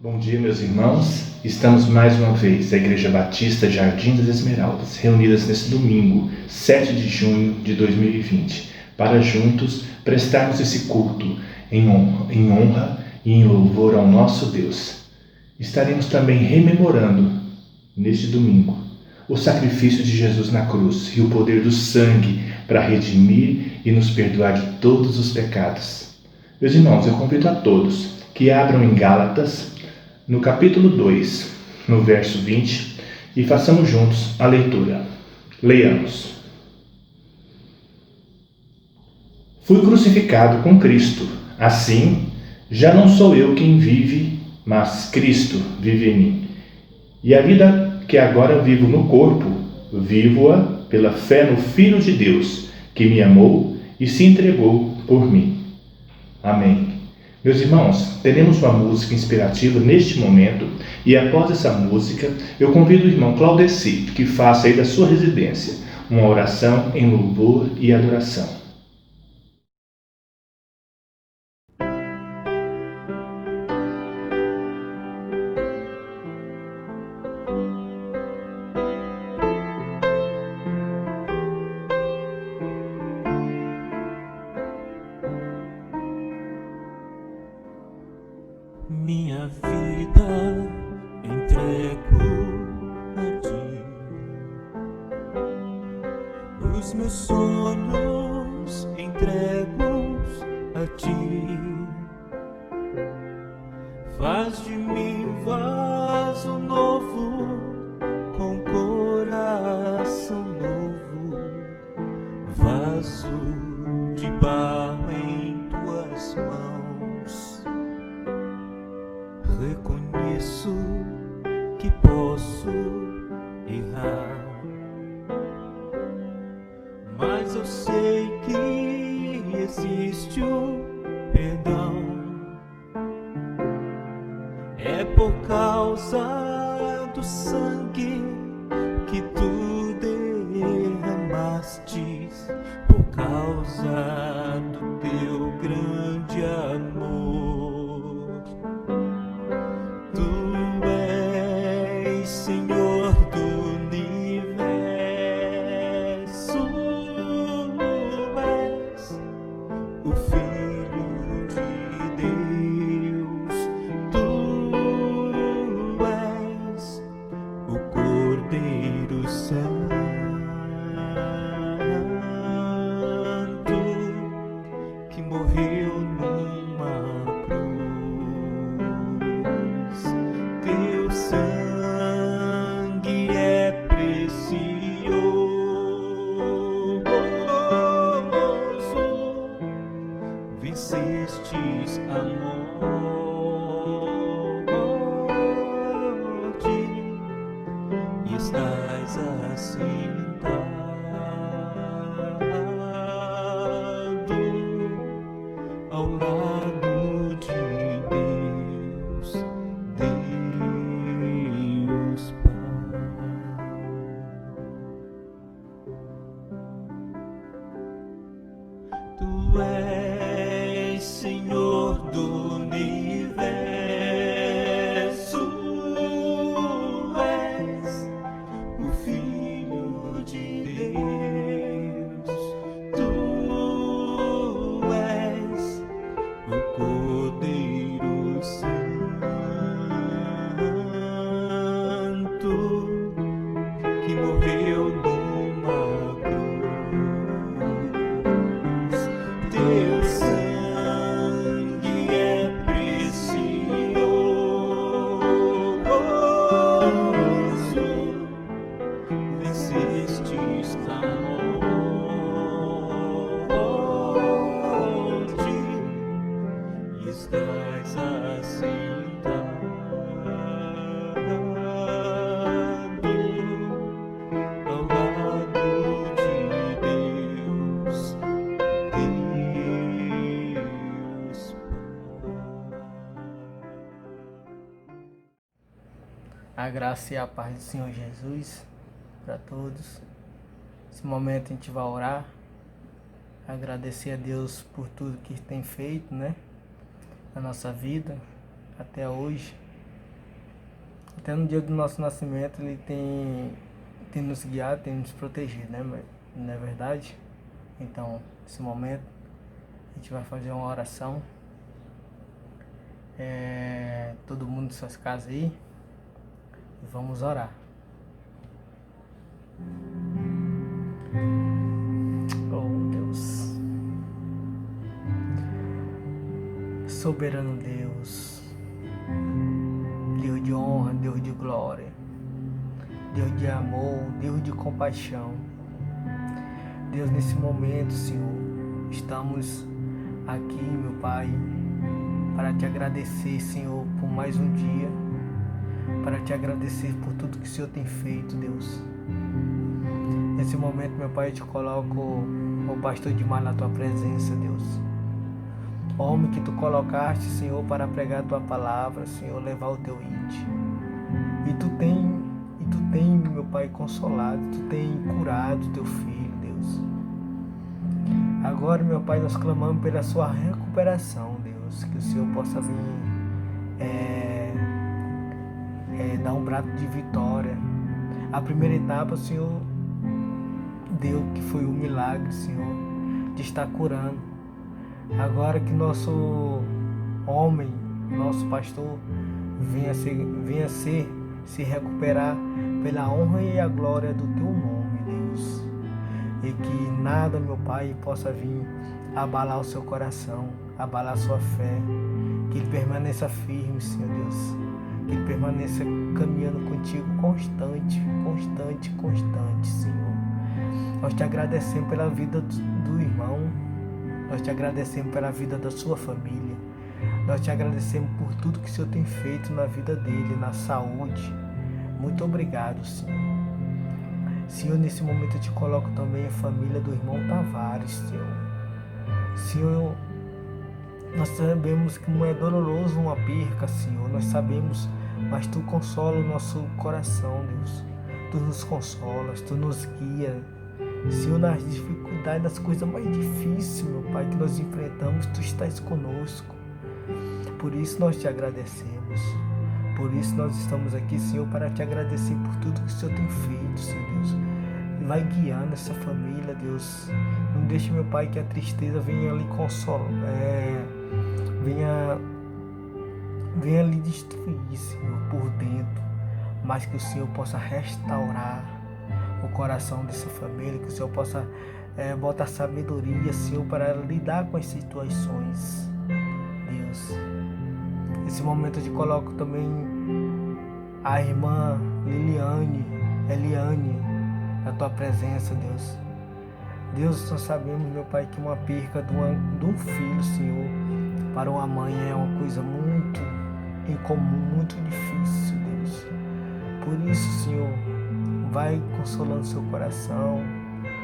Bom dia, meus irmãos. Estamos mais uma vez, a Igreja Batista Jardim das Esmeraldas, reunidas nesse domingo, 7 de junho de 2020, para juntos prestarmos esse culto em honra e em louvor ao nosso Deus. Estaremos também rememorando, neste domingo, o sacrifício de Jesus na cruz e o poder do sangue para redimir e nos perdoar de todos os pecados. Meus irmãos, eu convido a todos que abram em Gálatas, no capítulo 2, no verso 20, e façamos juntos a leitura. Leiamos. Fui crucificado com Cristo. Assim, já não sou eu quem vive, mas Cristo vive em mim. E a vida que agora vivo no corpo, vivo-a pela fé no Filho de Deus, que me amou e se entregou por mim. Amém. Meus irmãos, teremos uma música inspirativa neste momento e após essa música eu convido o irmão Claudeci que faça aí da sua residência uma oração em louvor e adoração. Minha vida entrego a ti, os meus sonhos entrego a ti. Faz de mim vaso novo, com coração novo, vaso de barro em tuas mãos. Reconheço que posso errar, mas eu sei que existe o perdão. É por causa do sangue que tu derramaste, por causa do teu grande amor. Tu és Senhor do universo, és o Filho de Deus, tu és o Cordeiro Santo que morreu numa cruz. Teu sangue é precioso, vencestes a morte e estás assentado ao lado de Deus, Deus Pai. Tu és Senhor do universo, és o Filho de Deus, tu és o Cordeiro Santo que morreu numa cruz. Teu sangue é precioso, vencestes a morte e estás assentado ao lado de Deus, Deus Pai. A graça e a paz do Senhor Jesus para todos. Nesse momento a gente vai orar, agradecer a Deus por tudo que tem feito, né, na nossa vida até hoje. Até no dia do nosso nascimento Ele tem nos guiado, tem nos protegido, né? Não é verdade? Então, nesse momento, a gente vai fazer uma oração. Todo mundo em suas casas aí. E vamos orar. Oh, Deus. Soberano Deus. Deus de honra, Deus de glória. Deus de amor, Deus de compaixão. Deus, nesse momento, Senhor, estamos aqui, meu Pai, para te agradecer, Senhor, por mais um dia, para te agradecer por tudo que o Senhor tem feito, Deus. Nesse momento, meu Pai, eu te coloco o pastor Edmar na tua presença, Deus. Homem que tu colocaste, Senhor, para pregar a tua palavra, Senhor, levar o teu íntimo. E tu tem, meu Pai, consolado, tu tem curado teu filho, Deus. Agora, meu Pai, nós clamamos pela sua recuperação, Deus, que o Senhor possa vir dar um brado de vitória. A primeira etapa, o Senhor deu, que foi o milagre, Senhor, de estar curando. Agora que nosso homem, nosso pastor, venha se recuperar pela honra e a glória do teu nome, Deus. E que nada, meu Pai, possa vir abalar o seu coração, abalar a sua fé. Que ele permaneça firme, Senhor Deus. Que ele permaneça caminhando contigo constante, Senhor. Nós te agradecemos pela vida do irmão. Nós te agradecemos pela vida da sua família. Nós te agradecemos por tudo que o Senhor tem feito na vida dele, na saúde. Muito obrigado, Senhor. Senhor, nesse momento eu te coloco também a família do irmão Tavares, Senhor. Senhor, nós sabemos que não é doloroso uma perca, Senhor. Nós sabemos, mas tu consola o nosso coração, Deus. Tu nos consolas, tu nos guia. Senhor, nas dificuldades, nas coisas mais difíceis, meu Pai, que nós enfrentamos, tu estás conosco. Por isso nós te agradecemos. Por isso nós estamos aqui, Senhor, para te agradecer por tudo que o Senhor tem feito, Senhor Deus. Vai guiando essa família, Deus. Não deixe, meu Pai, que a tristeza venha lhe consolar, venha lhe destruir, Senhor, por dentro. Mas que o Senhor possa restaurar o coração dessa família, que o Senhor possa botar sabedoria, Senhor, para lidar com as situações, Deus. Nesse momento eu te coloco também a irmã Eliane, na tua presença, Deus. Deus, nós sabemos, meu Pai, que uma perca de um filho, Senhor, para uma mãe é uma coisa muito incomum, muito difícil, Deus. Por isso, Senhor, vai consolando seu coração,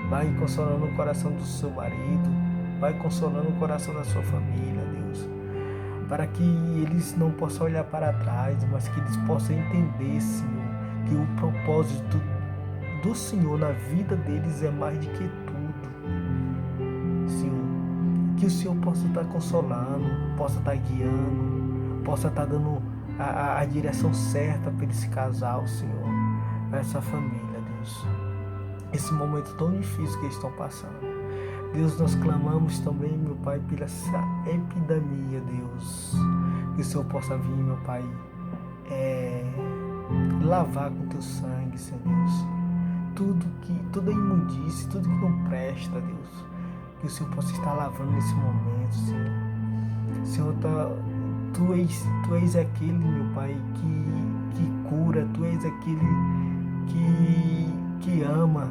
vai consolando o coração do seu marido, vai consolando o coração da sua família, Deus. Para que eles não possam olhar para trás, mas que eles possam entender, Senhor, que o propósito do Senhor na vida deles é mais do que tudo, Senhor. Que o Senhor possa estar consolando, possa estar guiando, possa estar dando a direção certa para esse casal, Senhor, para essa família, Deus. Esse momento tão difícil que eles estão passando. Deus, nós clamamos também, meu Pai, pela essa epidemia, Deus. Que o Senhor possa vir, meu Pai, lavar com teu sangue, Senhor Deus. Toda imundície, tudo que não presta, Deus. Que o Senhor possa estar lavando nesse momento, Senhor. Senhor, tu és aquele, meu Pai, que cura, tu és aquele que ama.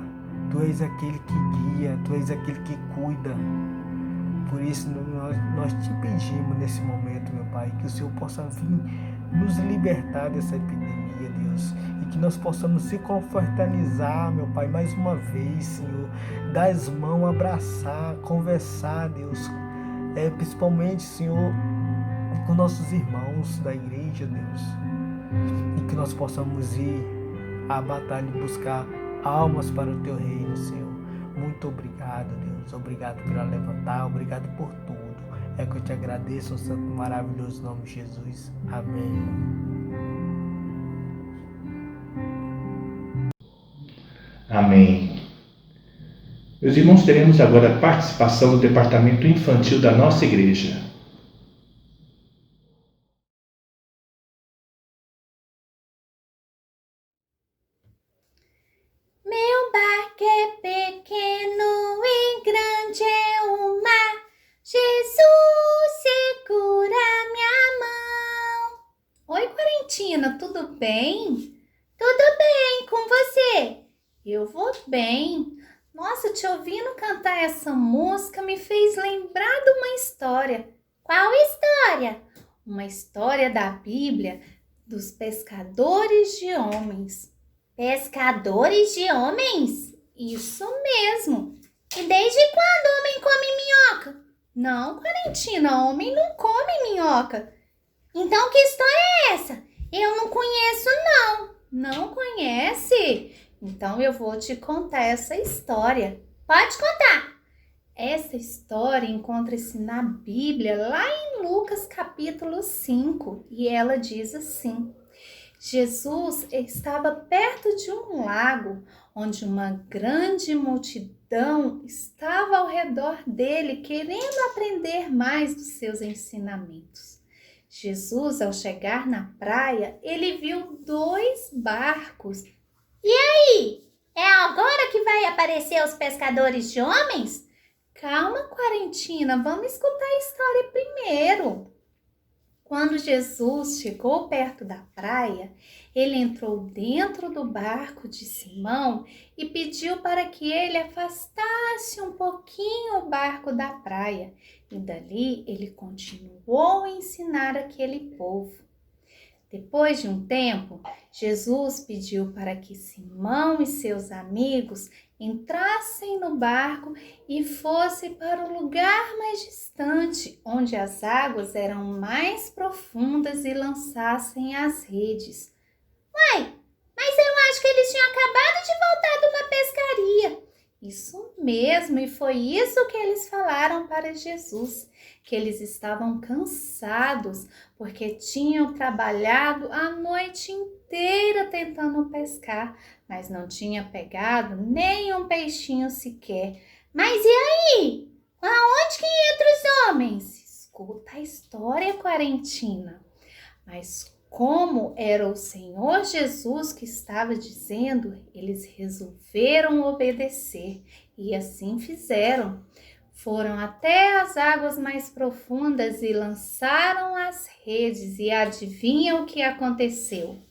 Tu és aquele que guia, Tu és aquele que cuida. Por isso nós te pedimos nesse momento, meu Pai, que o Senhor possa vir nos libertar dessa epidemia, Deus. E que nós possamos se confraternizar, meu Pai, mais uma vez, Senhor. Dar as mãos, abraçar, conversar, Deus. Principalmente, Senhor, com nossos irmãos da igreja, Deus. E que nós possamos ir à batalha e buscar almas para o teu reino, Senhor. Muito obrigado, Deus. Obrigado por levantar, obrigado por tudo. É que eu te agradeço, no santo e maravilhoso nome de Jesus. Amém. Amém. Meus irmãos, teremos agora a participação do departamento infantil da nossa igreja. Meu barco é pequeno e grande é o mar. Jesus segura minha mão. Oi, Quarentina, tudo bem? Tudo bem, com você? Eu vou bem. Nossa, te ouvindo cantar essa música me fez lembrar de uma história. Qual história? Uma história da Bíblia dos pescadores de homens. Pescadores de homens? Isso mesmo. E desde quando homem come minhoca? Não, Quarentina, homem não come minhoca. Então que história é essa? Eu não conheço não. Não conhece? Então eu vou te contar essa história. Pode contar. Essa história encontra-se na Bíblia, lá em Lucas capítulo 5, e ela diz assim: Jesus estava perto de um lago, onde uma grande multidão estava ao redor dele, querendo aprender mais dos seus ensinamentos. Jesus, ao chegar na praia, ele viu 2 barcos. E aí? É agora que vai aparecer os pescadores de homens? Calma, Quarentina, vamos escutar a história primeiro. Quando Jesus chegou perto da praia, ele entrou dentro do barco de Simão e pediu para que ele afastasse um pouquinho o barco da praia. E dali ele continuou a ensinar aquele povo. Depois de um tempo, Jesus pediu para que Simão e seus amigos entrassem no barco e fossem para o lugar mais distante, onde as águas eram mais profundas, e lançassem as redes. Uai, mas eu acho que eles tinham acabado de voltar de uma pescaria. Isso mesmo, e foi isso que eles falaram para Jesus, que eles estavam cansados porque tinham trabalhado a noite inteira tentando pescar, mas não tinha pegado nem um peixinho sequer. Mas e aí? Aonde que entra os homens? Escuta a história, Quarentina. Mas como era o Senhor Jesus que estava dizendo, eles resolveram obedecer e assim fizeram. Foram até as águas mais profundas e lançaram as redes, e adivinha o que aconteceu?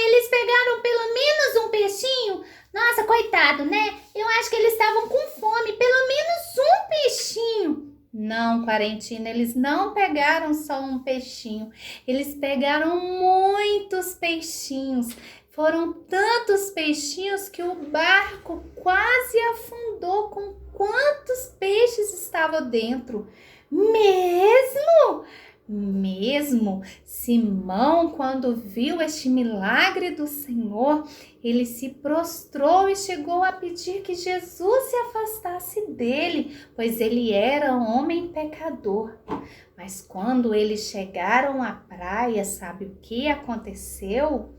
Eles pegaram pelo menos um peixinho? Nossa, coitado, né? Eu acho que eles estavam com fome, pelo menos um peixinho. Não, Quarentina, eles não pegaram só um peixinho, eles pegaram muitos peixinhos. Foram tantos peixinhos que o barco quase afundou com quantos peixes estavam dentro. Mesmo? Mesmo. Simão, quando viu este milagre do Senhor, ele se prostrou e chegou a pedir que Jesus se afastasse dele, pois ele era um homem pecador. Mas quando eles chegaram à praia, sabe o que aconteceu?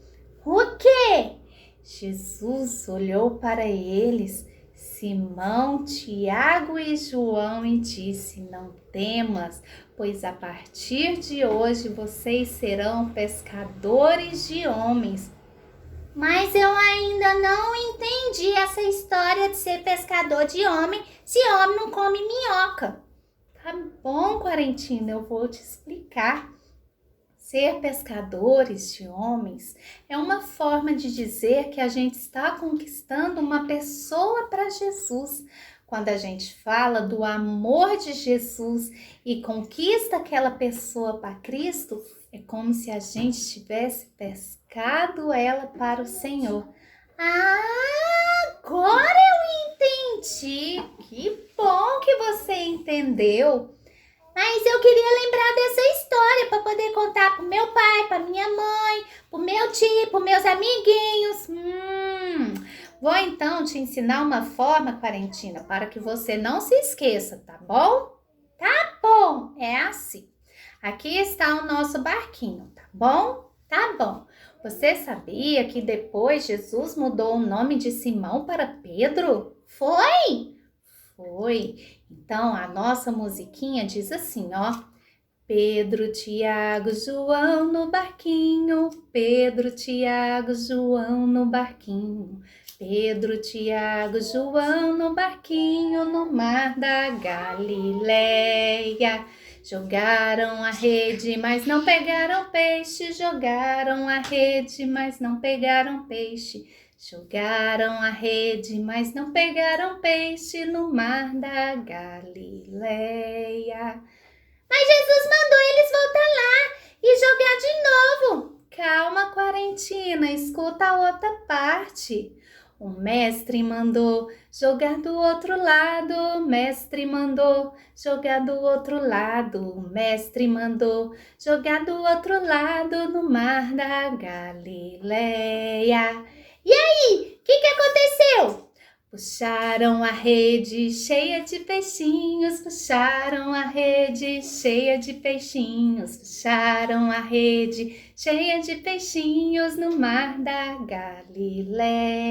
O quê? Jesus olhou para eles, Simão, Tiago e João, e disse: não temas, pois a partir de hoje vocês serão pescadores de homens. Mas eu ainda não entendi essa história de ser pescador de homem, se homem não come minhoca. Tá bom, Quarentina, eu vou te explicar. Ser pescadores de homens é uma forma de dizer que a gente está conquistando uma pessoa para Jesus. Quando a gente fala do amor de Jesus e conquista aquela pessoa para Cristo, é como se a gente tivesse pescado ela para o Senhor. Agora eu entendi. Que bom que você entendeu. Mas eu queria lembrar dessa história para poder contar pro meu pai, para minha mãe, pro meu tio, pros meus amiguinhos. Vou então te ensinar uma forma, Quarentina, para que você não se esqueça, tá bom? Tá bom, é assim. Aqui está o nosso barquinho, tá bom? Tá bom. Você sabia que depois Jesus mudou o nome de Simão para Pedro? Foi? Foi. Então a nossa musiquinha diz assim, ó. Pedro, Tiago, João no barquinho. Pedro, Tiago, João no barquinho. Pedro, Tiago, João no barquinho no mar da Galileia. Jogaram a rede, mas não pegaram peixe. Jogaram a rede, mas não pegaram peixe. Jogaram a rede, mas não pegaram peixe no mar da Galileia. Mas Jesus mandou eles voltar lá e jogar de novo. Calma, quarentina, escuta a outra parte. O mestre mandou jogar do outro lado, o mestre mandou jogar do outro lado, o mestre mandou jogar do outro lado no mar da Galileia. E aí, o que aconteceu? Puxaram a rede cheia de peixinhos, puxaram a rede cheia de peixinhos, puxaram a rede cheia de peixinhos no mar da Galileia.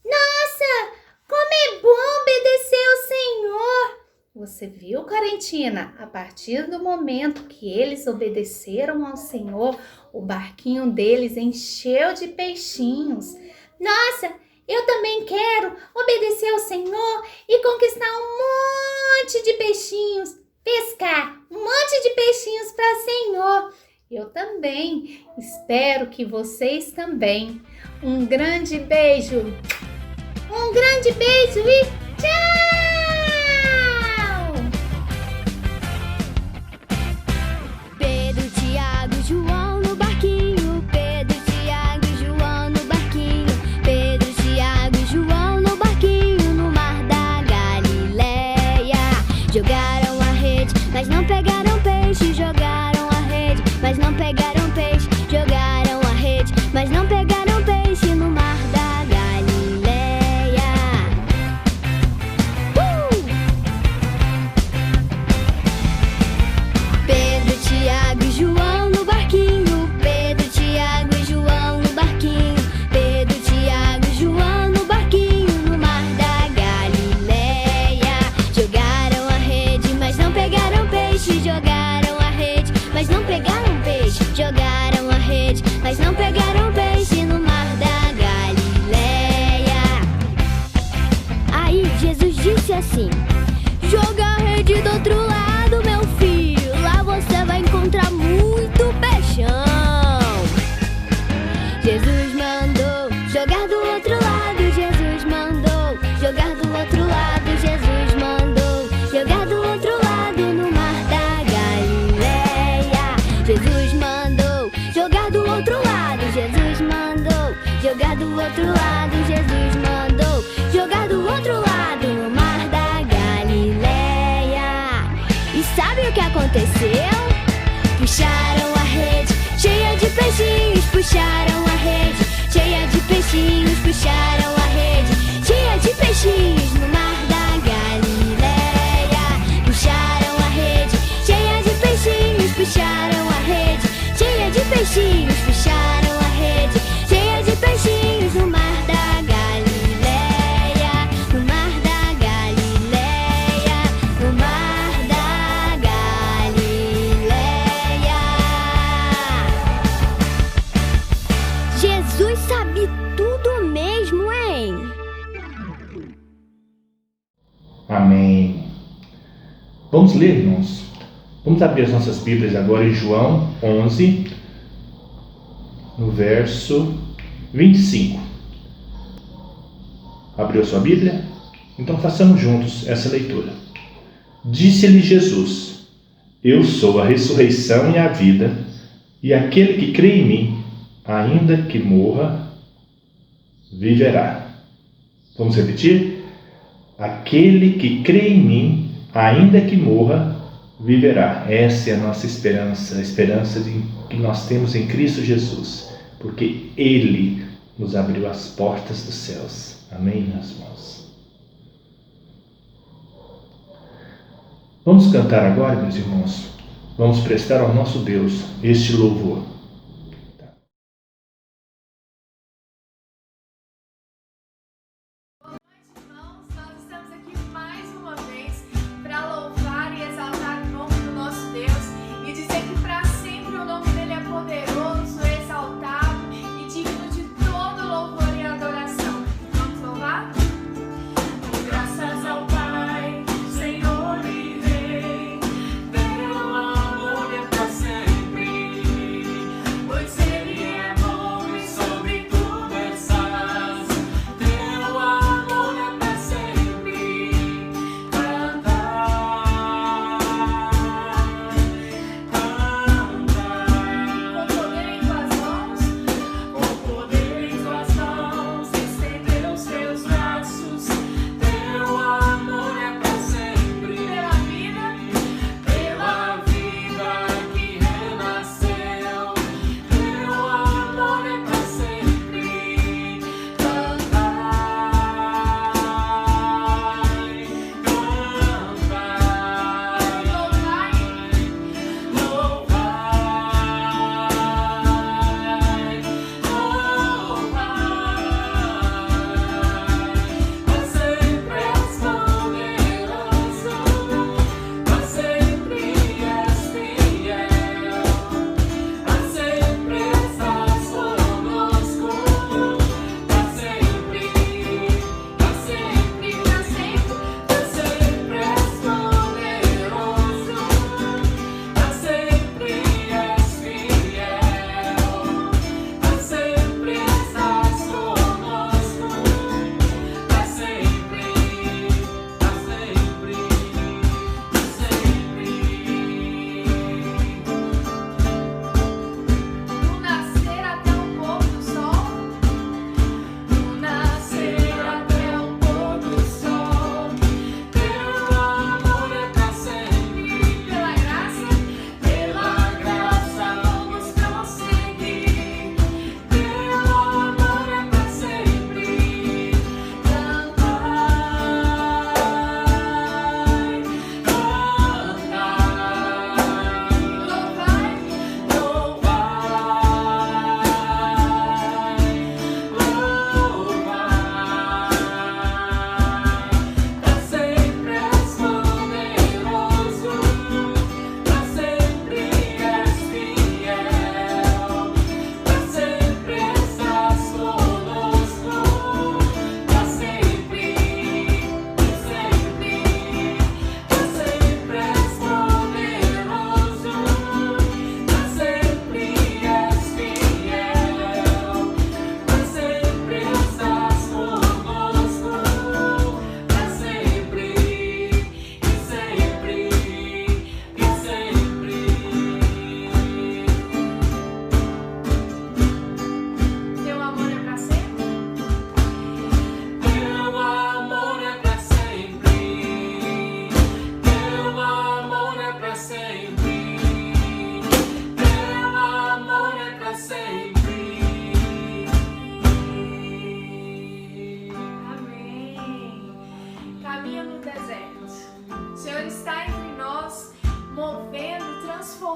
Nossa, como é bom obedecer ao Senhor! Você viu, quarentina? A partir do momento que eles obedeceram ao Senhor, o barquinho deles encheu de peixinhos. Nossa, eu também quero obedecer ao Senhor e conquistar um monte de peixinhos, pescar um monte de peixinhos para o Senhor. Eu também, espero que vocês também. Um grande beijo e tchau! Pedro, Tiago, João no barquinho. Pedro, Tiago e João no barquinho. Pedro, Tiago e João no barquinho no mar da Galileia. Jogaram a rede, mas não pegaram peixe. Jogaram a rede, mas não pegaram peixe. Jogaram a rede, mas não pegaram peixe no mar da Galileia. Pedro, Tiago e João no barquinho. Pedro, Tiago e João no barquinho. Pedro, Tiago e João no barquinho no mar da Galileia. Jogaram a rede, mas não pegaram peixe. Jogaram a rede, mas não pegaram peixe. Jogaram a rede, mas não pegaram peixe no mar da Galileia. Aí Jesus disse assim: joga a rede do outro lado, meu filho. Lá você vai encontrar muito peixão. Jesus mandou jogar do outro lado. Jesus mandou jogar do outro lado. Jesus mandou jogar do outro lado no mar da Galileia. Jesus mandou jogar do outro lado. Jesus mandou jogar do outro lado. Jesus mandou jogar do outro lado no mar da Galileia. E sabe o que aconteceu? Puxaram a rede cheia de peixinhos. Puxaram a rede cheia de peixinhos. Puxaram a rede cheia de peixinhos no mar da Galileia. Puxaram a rede cheia de peixinhos. Puxaram a rede cheia de peixinhos. Puxaram a rede cheia de peixinhos no mar da Galileia. No mar da Galileia. No mar da Galileia. Jesus sabe tudo mesmo, hein? Amém. Vamos ler, irmãos? Vamos abrir as nossas Bíblias agora em João 11, no verso 25. Abriu a sua Bíblia? Então façamos juntos essa leitura. Disse-lhe Jesus: eu sou a ressurreição e a vida, e aquele que crê em mim, ainda que morra, viverá. Vamos repetir? Aquele que crê em mim, ainda que morra, viverá. Essa é a nossa esperança, a esperança que nós temos em Cristo Jesus, porque Ele nos abriu as portas dos céus. Amém, meus irmãos? Vamos cantar agora, meus irmãos. Vamos prestar ao nosso Deus este louvor.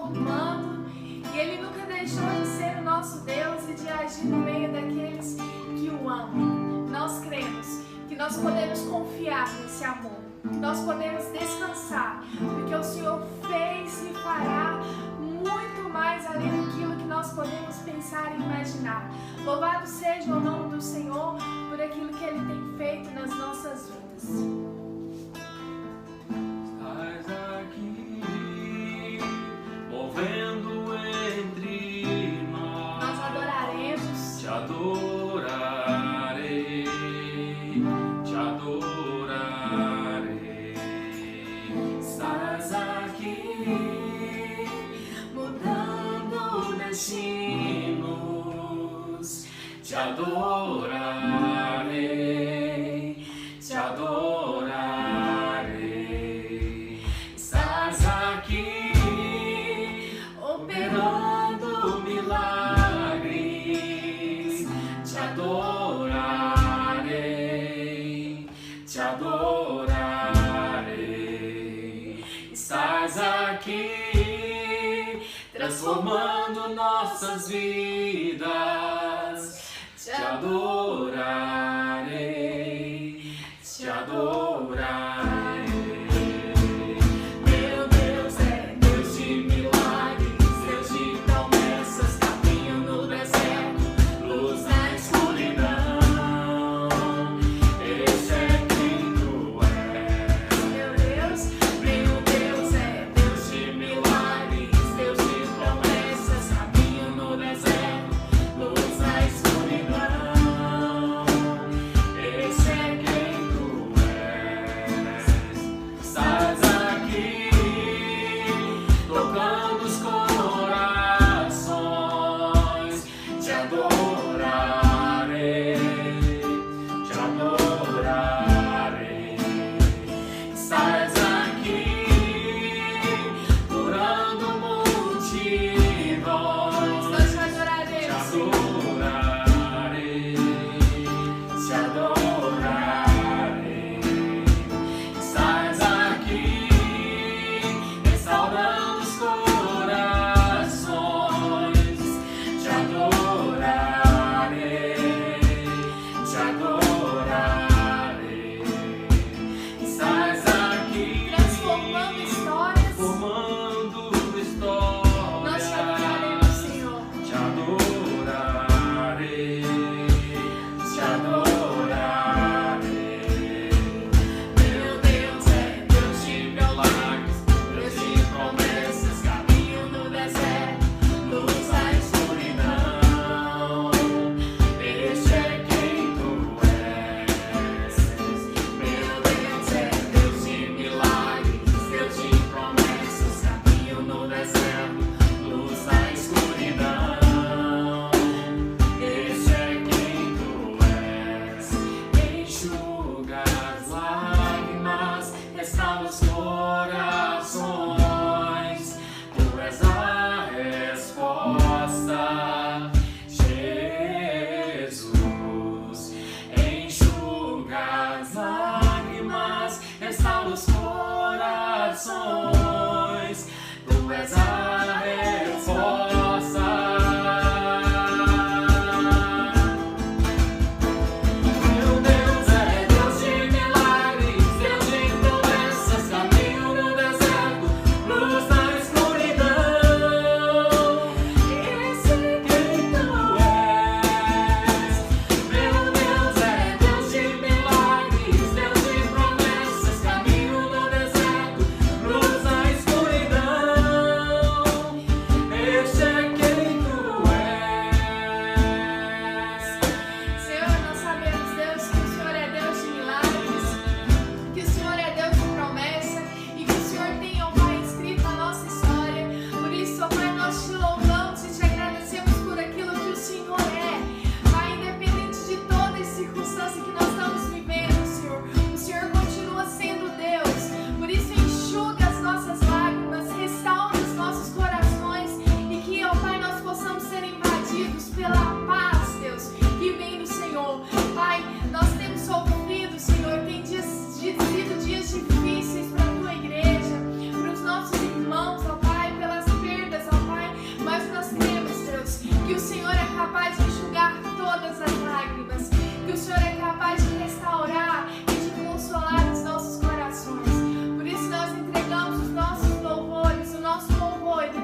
transformando e Ele nunca deixou de ser o nosso Deus e de agir no meio daqueles que o amam. Nós cremos que nós podemos confiar nesse amor, que nós podemos descansar, porque o Senhor fez e fará muito mais além daquilo que nós podemos pensar e imaginar. Louvado seja o nome do Senhor por aquilo que Ele tem feito nas nossas vidas. Estás aqui, movendo entre nós. Nós adoraremos. Te adorarei, te adorarei. Estás aqui, mudando destinos. Te adorarei, te adorarei. Estás aqui, operando milagres. Te adorarei, te adorarei. Estás aqui, transformando nossas vidas. Te adorarei, te adorarei. Meu Deus é Deus de milagres, Deus de promessas, caminho no deserto, luz na escuridão. Esse é quem tu és. Meu Deus é Deus de milagres, Deus de promessas, caminho no deserto, luz na escuridão.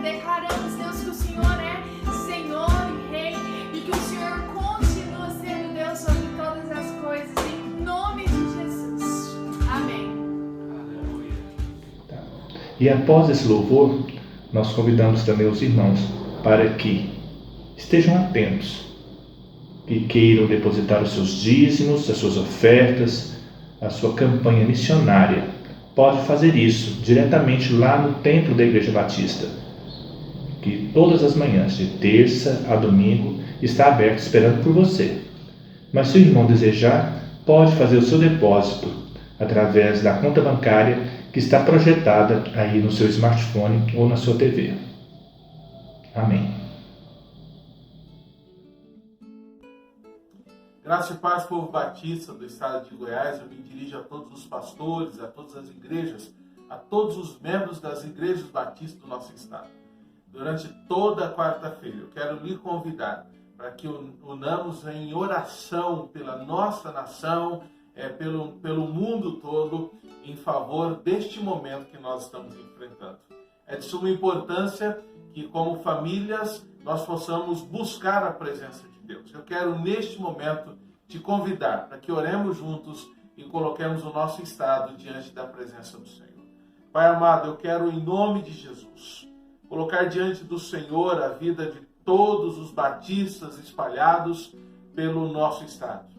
Declaramos, Deus, que o Senhor é Senhor e Rei e que o Senhor continua sendo Deus sobre todas as coisas, em nome de Jesus. Amém. E após esse louvor, nós convidamos também os irmãos para que estejam atentos, que queiram depositar os seus dízimos, as suas ofertas, a sua campanha missionária. Pode fazer isso diretamente lá no templo da Igreja Batista, que todas as manhãs, de terça a domingo, está aberto esperando por você. Mas se o irmão desejar, pode fazer o seu depósito através da conta bancária que está projetada aí no seu smartphone ou na sua TV. Amém. Graça e paz, povo batista do estado de Goiás. Eu me dirijo a todos os pastores, a todas as igrejas, a todos os membros das igrejas batistas do nosso estado. Durante toda a quarta-feira, eu quero lhe convidar para que unamos em oração pela nossa nação, pelo mundo todo, em favor deste momento que nós estamos enfrentando. É de suma importância que, como famílias, nós possamos buscar a presença de Deus. Eu quero, neste momento, te convidar para que oremos juntos e coloquemos o nosso estado diante da presença do Senhor. Pai amado, eu quero, em nome de Jesus, colocar diante do Senhor a vida de todos os batistas espalhados pelo nosso estado.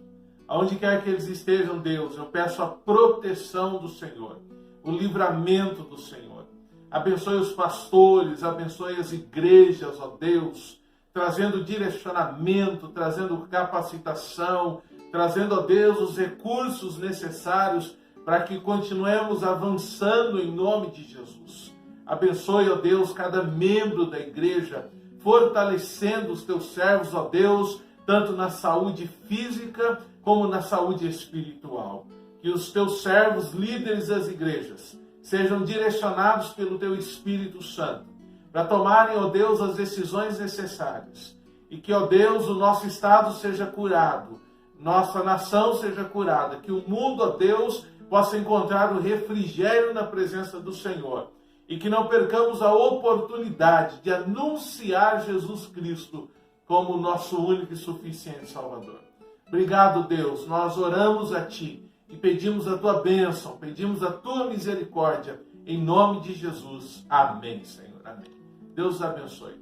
Aonde quer que eles estejam, Deus, eu peço a proteção do Senhor, o livramento do Senhor. Abençoe os pastores, abençoe as igrejas, ó Deus, trazendo direcionamento, trazendo capacitação, trazendo, ó Deus, os recursos necessários para que continuemos avançando em nome de Jesus. Abençoe, ó Deus, cada membro da igreja, fortalecendo os teus servos, ó Deus, tanto na saúde física como na saúde espiritual. Que os teus servos, líderes das igrejas, sejam direcionados pelo teu Espírito Santo, para tomarem, ó Deus, as decisões necessárias. E que, ó Deus, o nosso estado seja curado, nossa nação seja curada, que o mundo, ó Deus, possa encontrar o refrigério na presença do Senhor. E que não percamos a oportunidade de anunciar Jesus Cristo como nosso único e suficiente Salvador. Obrigado, Deus. Nós oramos a Ti e pedimos a Tua bênção, pedimos a Tua misericórdia, em nome de Jesus. Amém, Senhor. Amém. Deus os abençoe.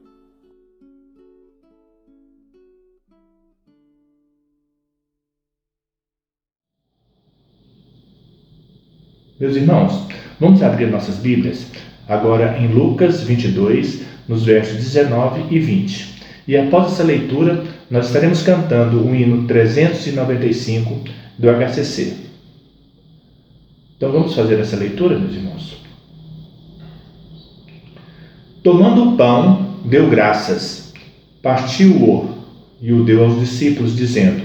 Meus irmãos, vamos abrir nossas Bíblias agora em Lucas 22, nos versos 19 e 20. E após essa leitura, nós estaremos cantando o hino 395 do HCC. Então vamos fazer essa leitura, meus irmãos. Tomando o pão, deu graças, partiu-o e o deu aos discípulos, dizendo: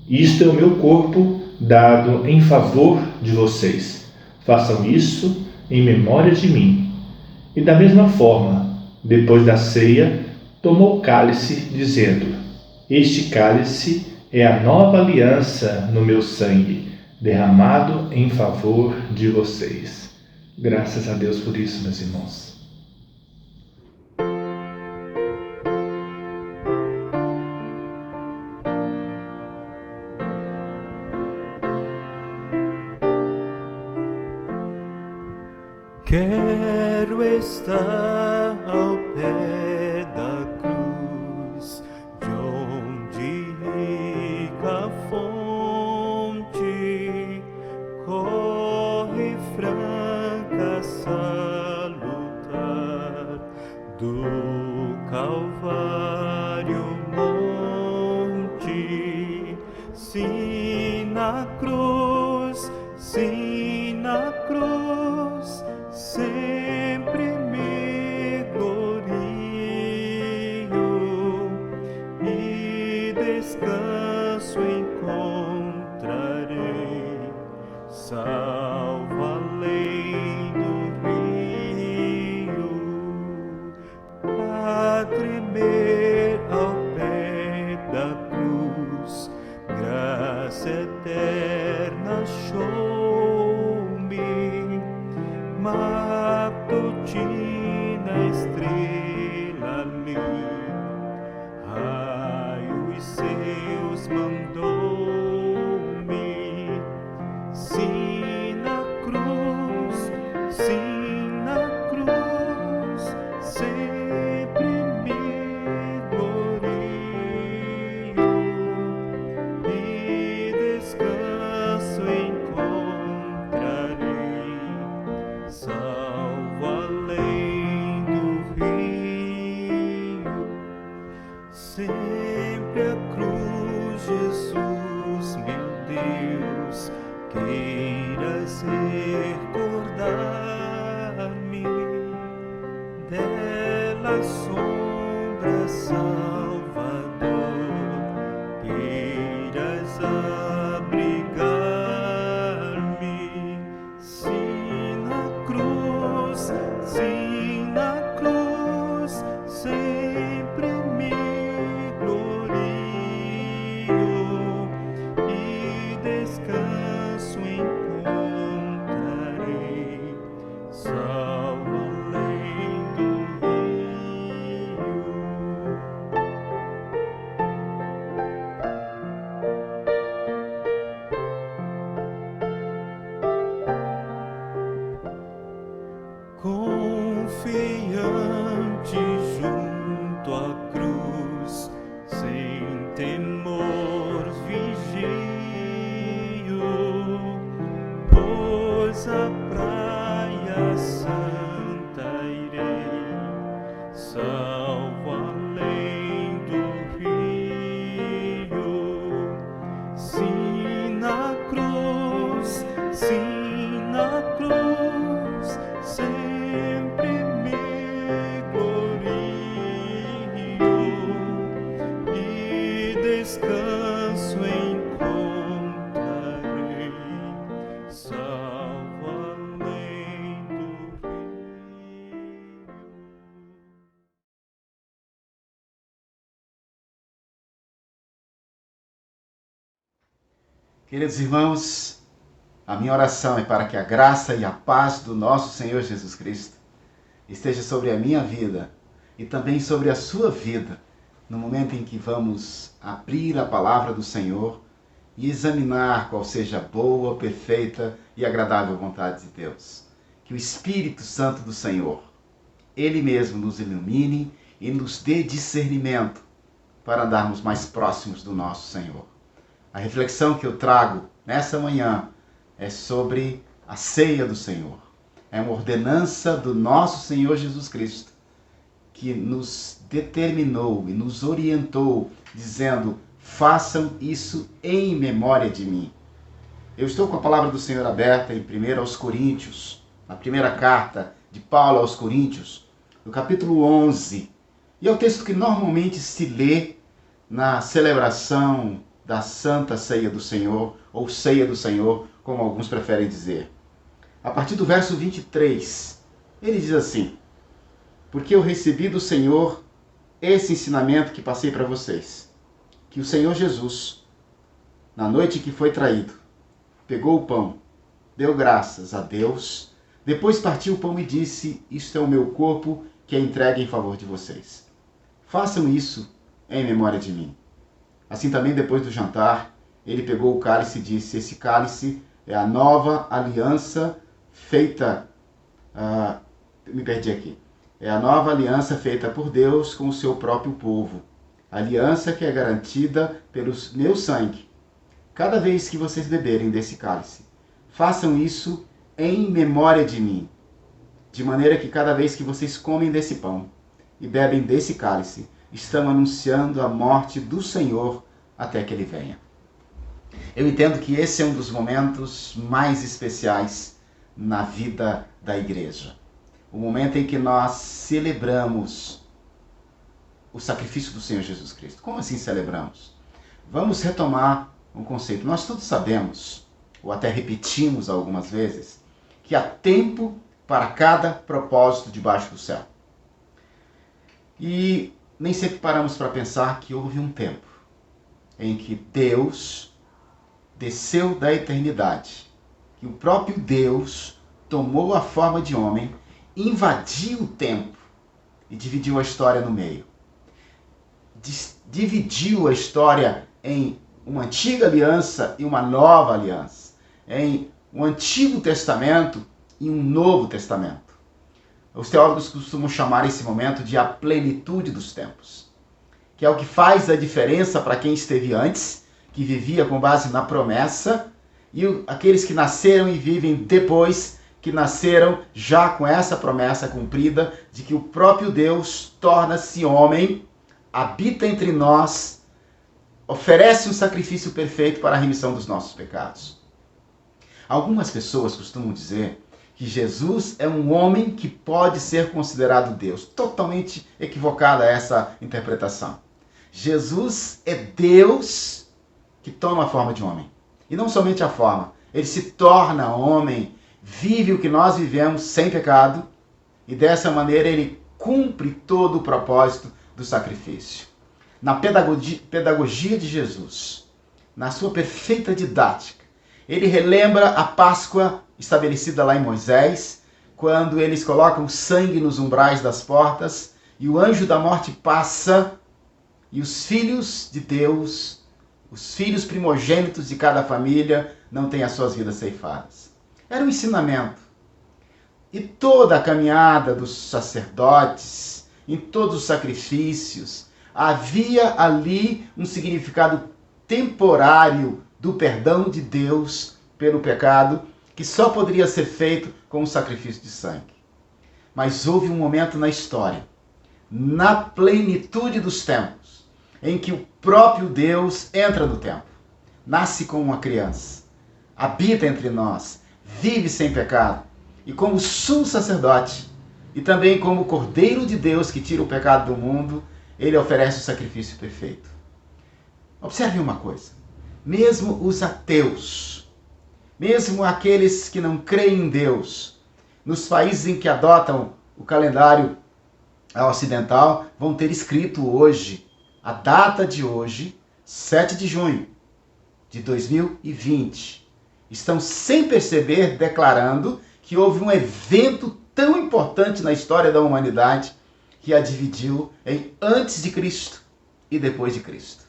Isto é o meu corpo dado em favor de vocês. Façam isso em memória de mim. E da mesma forma, depois da ceia, tomou o cálice, dizendo: Este cálice é a nova aliança no meu sangue, derramado em favor de vocês. Graças a Deus por isso, meus irmãos. Quero estar ao pé da cruz, de onde rica fonte corre franca salutar, do Calvário monte. Sim, na cruz, sempre me glorio e descanso encontrarei, salvo além do rio, a tremer ao pé da cruz, graça eterna show-me, matutina estrela sempre a cruz, Jesus, meu Deus, queiras recordar-me dela sombra, Salvador, queiras abrigar-me, sim na cruz, sempre me glorio e descanso encontrarei, salvo além do rio. Confiante junto à cruz, sem temor vigio, pois a praia santa irei, salvo além do rio. Sim na cruz, sempre me glorio e descanso encontrarei, salvo além do rio. Queridos irmãos, a minha oração é para que a graça e a paz do nosso Senhor Jesus Cristo esteja sobre a minha vida e também sobre a sua vida, no momento em que vamos abrir a palavra do Senhor e examinar qual seja a boa, perfeita e agradável vontade de Deus. Que o Espírito Santo do Senhor, Ele mesmo nos ilumine e nos dê discernimento para andarmos mais próximos do nosso Senhor. A reflexão que eu trago nessa manhã é sobre a ceia do Senhor. É uma ordenança do nosso Senhor Jesus Cristo, que nos determinou e nos orientou, dizendo: façam isso em memória de mim. Eu estou com a palavra do Senhor aberta em 1 aos Coríntios, na primeira carta de Paulo aos Coríntios, no capítulo 11. E é o texto que normalmente se lê na celebração da Santa Ceia do Senhor, ou Ceia do Senhor, como alguns preferem dizer. A partir do verso 23, ele diz assim: porque eu recebi do Senhor esse ensinamento que passei para vocês, que o Senhor Jesus, na noite que foi traído, pegou o pão, deu graças a Deus, depois partiu o pão e disse: isto é o meu corpo que é entregue em favor de vocês. Façam isso em memória de mim. Assim também, depois do jantar, ele pegou o cálice e disse: esse cálice é a nova aliança feita... É a nova aliança feita por Deus com o seu próprio povo. Aliança que é garantida pelo meu sangue. Cada vez que vocês beberem desse cálice, façam isso em memória de mim. De maneira que cada vez que vocês comem desse pão e bebem desse cálice, estão anunciando a morte do Senhor até que Ele venha. Eu entendo que esse é um dos momentos mais especiais na vida da igreja. O momento em que nós celebramos o sacrifício do Senhor Jesus Cristo. Como assim celebramos? Vamos retomar um conceito. Nós todos sabemos, ou até repetimos algumas vezes, que há tempo para cada propósito debaixo do céu. E nem sempre paramos para pensar que houve um tempo em que Deus desceu da eternidade, que o próprio Deus tomou a forma de homem, invadiu o tempo e dividiu a história no meio. Dividiu a história em uma antiga aliança e uma nova aliança, em um Antigo Testamento e um Novo Testamento. Os teólogos costumam chamar esse momento de a plenitude dos tempos, que é o que faz a diferença para quem esteve antes, que vivia com base na promessa, e aqueles que nasceram e vivem depois, que nasceram já com essa promessa cumprida de que o próprio Deus torna-se homem habita entre nós, oferece um sacrifício perfeito para a remissão dos nossos pecados. Algumas pessoas costumam dizer que Jesus é um homem que pode ser considerado Deus. Totalmente equivocada essa interpretação. Jesus é Deus que toma a forma de homem. E não somente a forma, ele se torna homem, vive o que nós vivemos sem pecado, e dessa maneira ele cumpre todo o propósito do sacrifício. Na pedagogia de Jesus, na sua perfeita didática, ele relembra a Páscoa estabelecida lá em Moisés, quando eles colocam sangue nos umbrais das portas, e o anjo da morte passa, e os filhos de Deus, os filhos primogênitos de cada família, não têm as suas vidas ceifadas. Era um ensinamento. E toda a caminhada dos sacerdotes, em todos os sacrifícios, havia ali um significado temporário do perdão de Deus pelo pecado, que só poderia ser feito com o sacrifício de sangue. Mas houve um momento na história, na plenitude dos tempos, em que o próprio Deus entra no templo, nasce como uma criança, habita entre nós, vive sem pecado, e como sumo sacerdote, e também como Cordeiro de Deus que tira o pecado do mundo, ele oferece o sacrifício perfeito. Observe uma coisa, mesmo os ateus, mesmo aqueles que não creem em Deus, nos países em que adotam o calendário ocidental, vão ter escrito hoje, a data de hoje, 7 de junho de 2020. Estão sem perceber declarando que houve um evento tão importante na história da humanidade que a dividiu em antes de Cristo e depois de Cristo.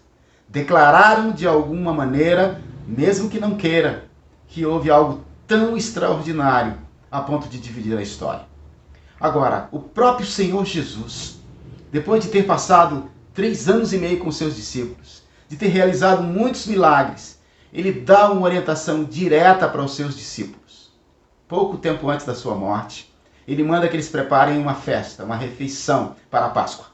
Declararam de alguma maneira, mesmo que não queira, que houve algo tão extraordinário a ponto de dividir a história. Agora, o próprio Senhor Jesus, depois de ter passado 3 anos e meio com seus discípulos, de ter realizado muitos milagres, ele dá uma orientação direta para os seus discípulos. Pouco tempo antes da sua morte, ele manda que eles preparem uma festa, uma refeição para a Páscoa.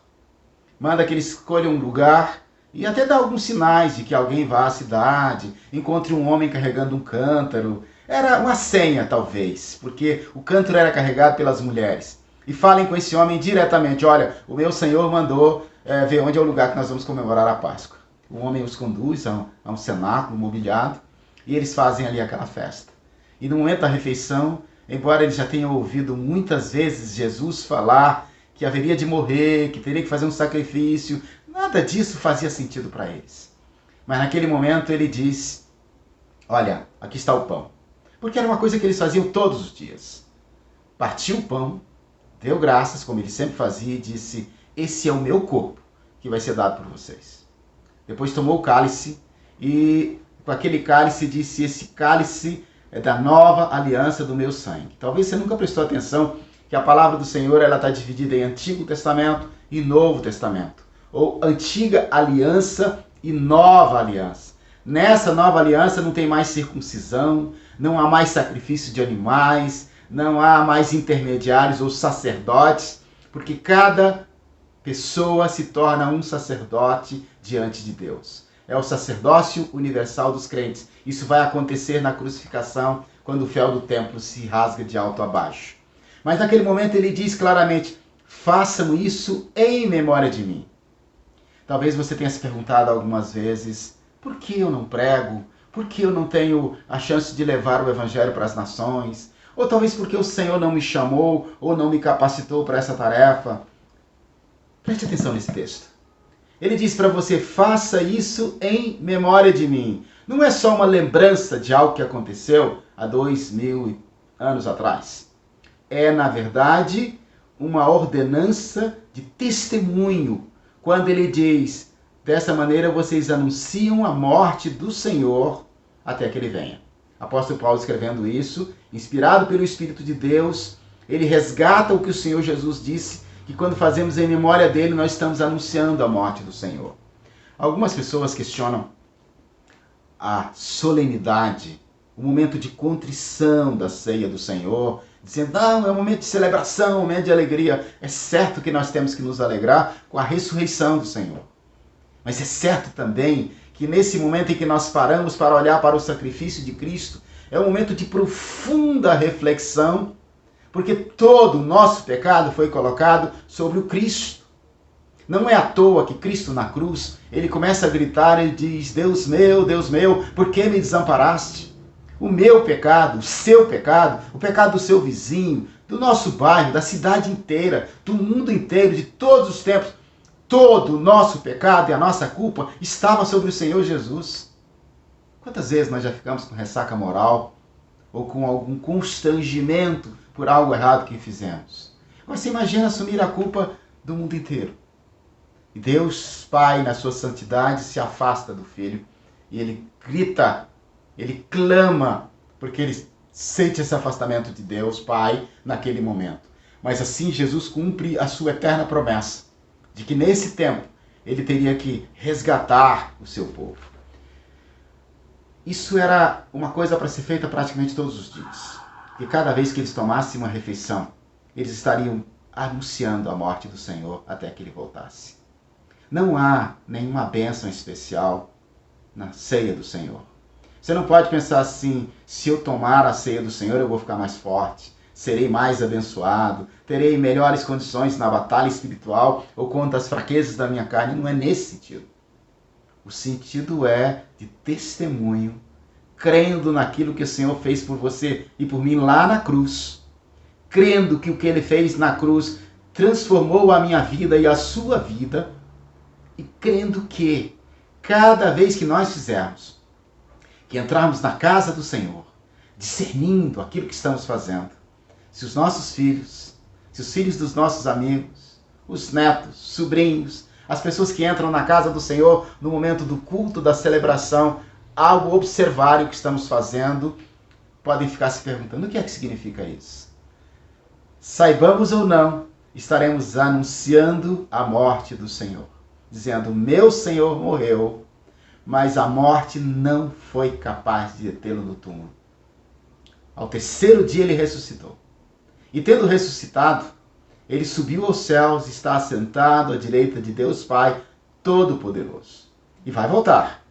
Manda que eles escolham um lugar e até dá alguns sinais de que alguém vá à cidade, encontre um homem carregando um cântaro. Era uma senha, talvez, porque o cântaro era carregado pelas mulheres. E falem com esse homem diretamente: olha, o meu Senhor mandou ver onde é o lugar que nós vamos comemorar a Páscoa. O homem os conduz a um cenáculo mobiliado e eles fazem ali aquela festa. E no momento da refeição, embora eles já tenham ouvido muitas vezes Jesus falar que haveria de morrer, que teria que fazer um sacrifício, nada disso fazia sentido para eles. Mas naquele momento ele diz: olha, aqui está o pão. Porque era uma coisa que eles faziam todos os dias. Partiu o pão, deu graças, como ele sempre fazia, e disse: esse é o meu corpo que vai ser dado por vocês. Depois tomou o cálice e com aquele cálice disse: esse cálice é da nova aliança do meu sangue. Talvez você nunca prestou atenção que a palavra do Senhor está dividida em Antigo Testamento e Novo Testamento. Ou Antiga Aliança e Nova Aliança. Nessa nova aliança não tem mais circuncisão, não há mais sacrifício de animais, não há mais intermediários ou sacerdotes, porque cada pessoa se torna um sacerdote diante de Deus. É o sacerdócio universal dos crentes. Isso vai acontecer na crucificação, quando o véu do templo se rasga de alto a baixo. Mas naquele momento ele diz claramente: façam isso em memória de mim. Talvez você tenha se perguntado algumas vezes: por que eu não prego? Por que eu não tenho a chance de levar o evangelho para as nações? Ou talvez porque o Senhor não me chamou ou não me capacitou para essa tarefa. Preste atenção nesse texto. Ele diz para você: faça isso em memória de mim. Não é só uma lembrança de algo que aconteceu há 2000 anos atrás. É, na verdade, uma ordenança de testemunho. Quando ele diz: dessa maneira vocês anunciam a morte do Senhor até que ele venha. Apóstolo Paulo escrevendo isso, inspirado pelo Espírito de Deus, ele resgata o que o Senhor Jesus disse, que quando fazemos em memória dele, nós estamos anunciando a morte do Senhor. Algumas pessoas questionam a solenidade o momento de contrição da ceia do Senhor, dizendo, não, é um momento de celebração, um momento de alegria. É certo que nós temos que nos alegrar com a ressurreição do Senhor. Mas é certo também que nesse momento em que nós paramos para olhar para o sacrifício de Cristo, é um momento de profunda reflexão, porque todo o nosso pecado foi colocado sobre o Cristo. Não é à toa que Cristo na cruz, ele começa a gritar e diz, Deus meu, por que me desamparaste? O meu pecado, o seu pecado, o pecado do seu vizinho, do nosso bairro, da cidade inteira, do mundo inteiro, de todos os tempos, todo o nosso pecado e a nossa culpa estava sobre o Senhor Jesus. Quantas vezes nós já ficamos com ressaca moral ou com algum constrangimento por algo errado que fizemos? Agora você imagina assumir a culpa do mundo inteiro. E Deus, Pai, na sua santidade, se afasta do Filho e ele grita, ele clama, porque ele sente esse afastamento de Deus, Pai, naquele momento. Mas assim Jesus cumpre a sua eterna promessa de que nesse tempo ele teria que resgatar o seu povo. Isso era uma coisa para ser feita praticamente todos os dias. E cada vez que eles tomassem uma refeição, eles estariam anunciando a morte do Senhor até que ele voltasse. Não há nenhuma bênção especial na ceia do Senhor. Você não pode pensar assim, se eu tomar a ceia do Senhor eu vou ficar mais forte, serei mais abençoado, terei melhores condições na batalha espiritual ou contra as fraquezas da minha carne. Não é nesse sentido. O sentido é de testemunho, crendo naquilo que o Senhor fez por você e por mim lá na cruz, crendo que o que ele fez na cruz transformou a minha vida e a sua vida, e crendo que cada vez que nós fizermos, que entrarmos na casa do Senhor, discernindo aquilo que estamos fazendo, se os nossos filhos, se os filhos dos nossos amigos, os netos, sobrinhos, as pessoas que entram na casa do Senhor no momento do culto, da celebração, ao observarem o que estamos fazendo, podem ficar se perguntando, o que é que significa isso? Saibamos ou não, estaremos anunciando a morte do Senhor, dizendo, meu Senhor morreu, mas a morte não foi capaz de detê-lo no túmulo. Ao terceiro dia ele ressuscitou. E tendo ressuscitado, ele subiu aos céus e está assentado à direita de Deus Pai Todo-Poderoso. E vai voltar.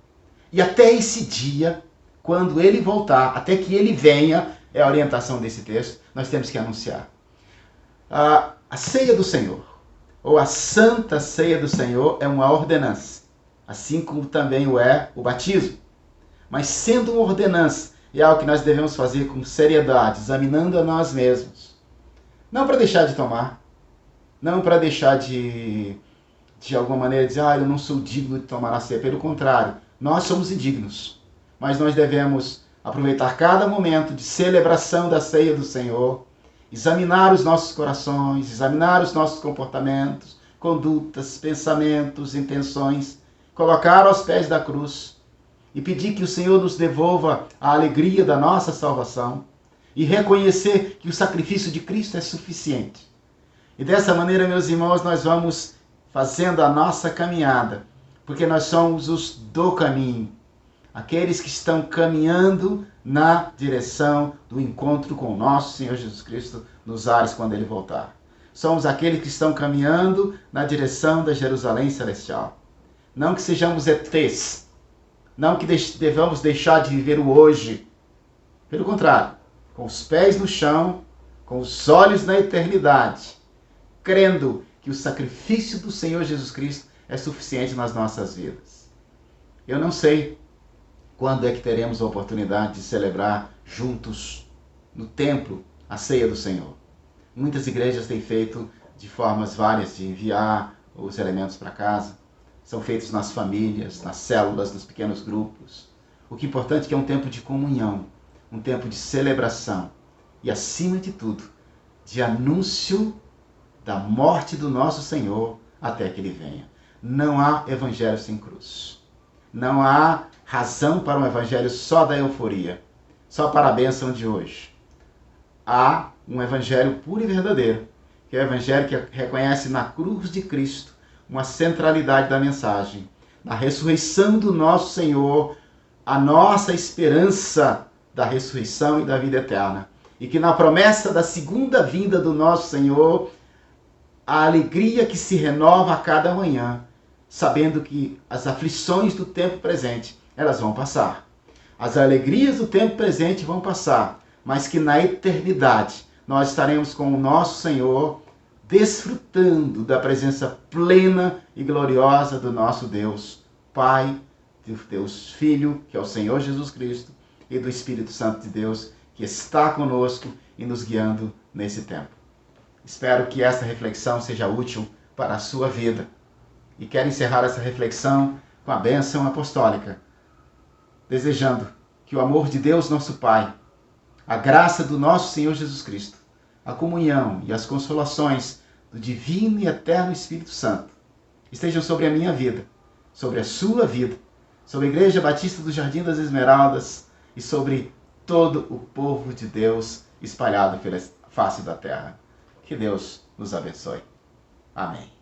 E até esse dia, quando ele voltar, até que ele venha, é a orientação desse texto, nós temos que anunciar. A ceia do Senhor, ou a Santa Ceia do Senhor, é uma ordenança, assim como também o é o batismo. Mas sendo uma ordenança, é algo que nós devemos fazer com seriedade, examinando a nós mesmos. Não para deixar de tomar, não para deixar de alguma maneira dizer, eu não sou digno de tomar a ceia. Pelo contrário, nós somos indignos. Mas nós devemos aproveitar cada momento de celebração da ceia do Senhor, examinar os nossos corações, examinar os nossos comportamentos, condutas, pensamentos, intenções, colocar aos pés da cruz e pedir que o Senhor nos devolva a alegria da nossa salvação e reconhecer que o sacrifício de Cristo é suficiente. E dessa maneira, meus irmãos, nós vamos fazendo a nossa caminhada, porque nós somos os do caminho, aqueles que estão caminhando na direção do encontro com o nosso Senhor Jesus Cristo nos ares quando ele voltar. Somos aqueles que estão caminhando na direção da Jerusalém celestial. Não que sejamos ETs, não que devamos deixar de viver o hoje. Pelo contrário, com os pés no chão, com os olhos na eternidade, crendo que o sacrifício do Senhor Jesus Cristo é suficiente nas nossas vidas. Eu não sei quando é que teremos a oportunidade de celebrar juntos no templo a ceia do Senhor. Muitas igrejas têm feito de formas várias de enviar os elementos para casa. São feitos nas famílias, nas células, nos pequenos grupos. O que é importante é que é um tempo de comunhão, um tempo de celebração e, acima de tudo, de anúncio da morte do nosso Senhor até que ele venha. Não há evangelho sem cruz. Não há razão para um evangelho só da euforia, só para a bênção de hoje. Há um evangelho puro e verdadeiro, que é o evangelho que reconhece na cruz de Cristo uma centralidade da mensagem, na ressurreição do nosso Senhor, a nossa esperança da ressurreição e da vida eterna. E que na promessa da segunda vinda do nosso Senhor, a alegria que se renova a cada manhã, sabendo que as aflições do tempo presente, elas vão passar. As alegrias do tempo presente vão passar, mas que na eternidade nós estaremos com o nosso Senhor, desfrutando da presença plena e gloriosa do nosso Deus, Pai, do Deus Filho, que é o Senhor Jesus Cristo, e do Espírito Santo de Deus, que está conosco e nos guiando nesse tempo. Espero que esta reflexão seja útil para a sua vida. E quero encerrar essa reflexão com a bênção apostólica, desejando que o amor de Deus, nosso Pai, a graça do nosso Senhor Jesus Cristo, a comunhão e as consolações do divino e eterno Espírito Santo estejam sobre a minha vida, sobre a sua vida, sobre a Igreja Batista do Jardim das Esmeraldas e sobre todo o povo de Deus espalhado pela face da terra. Que Deus nos abençoe. Amém.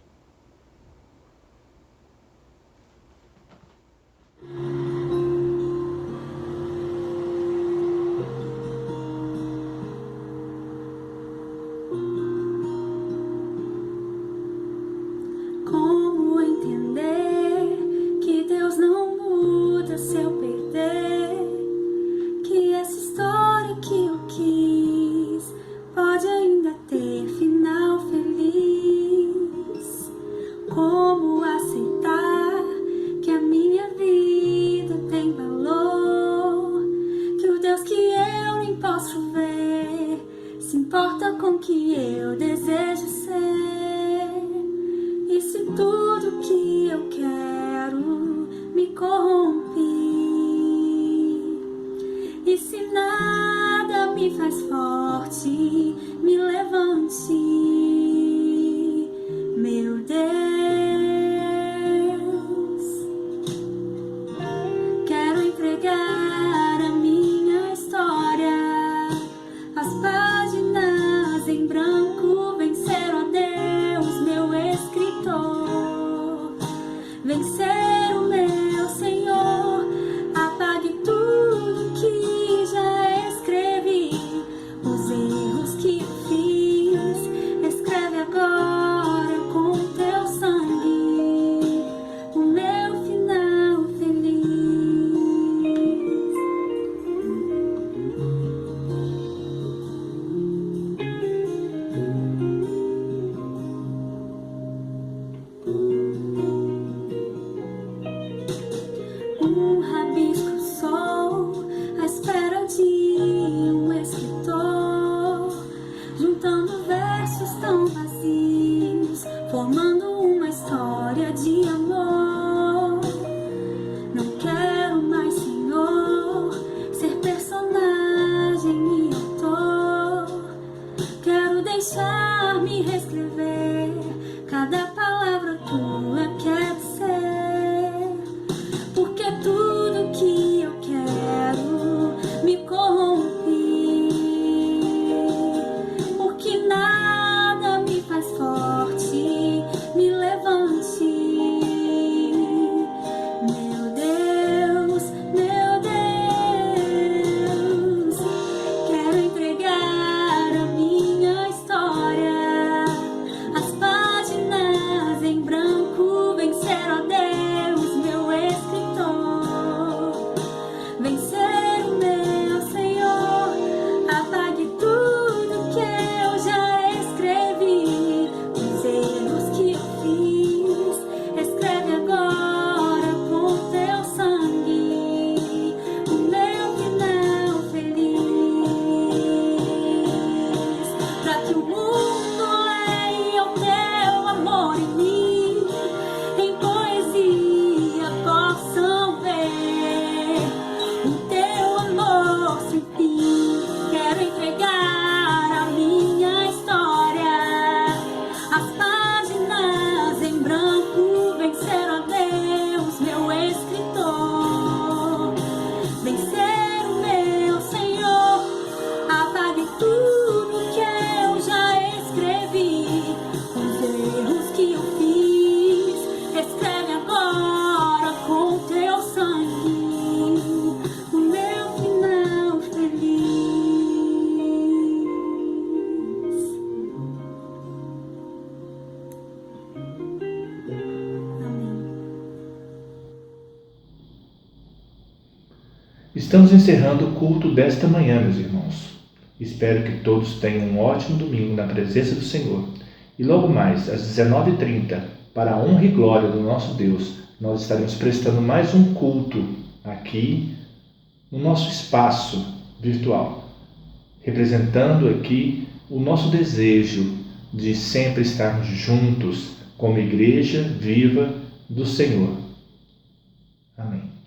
Como entender que Deus não muda se eu perder? Que essa história que eu quis pode ainda ter final feliz. Como aceitar que a minha vida tem valor? Que o Deus que eu nem posso ver se importa com o que eu desejo ser. E se tudo que eu quero me corrompe? E se nada me faz forte, me levante, meu Deus. Quero entregar a minha história, as páginas em branco, vencer, ó Deus, meu escritor. Vencer o meu Senhor, apague tudo que já escrevi, os erros que fiz Estamos encerrando o culto desta manhã, meus irmãos. Espero que todos tenham um ótimo domingo na presença do Senhor. E logo mais, às 19h30, para a honra e glória do nosso Deus, nós estaremos prestando mais um culto aqui no nosso espaço virtual, representando aqui o nosso desejo de sempre estarmos juntos como igreja viva do Senhor. Amém.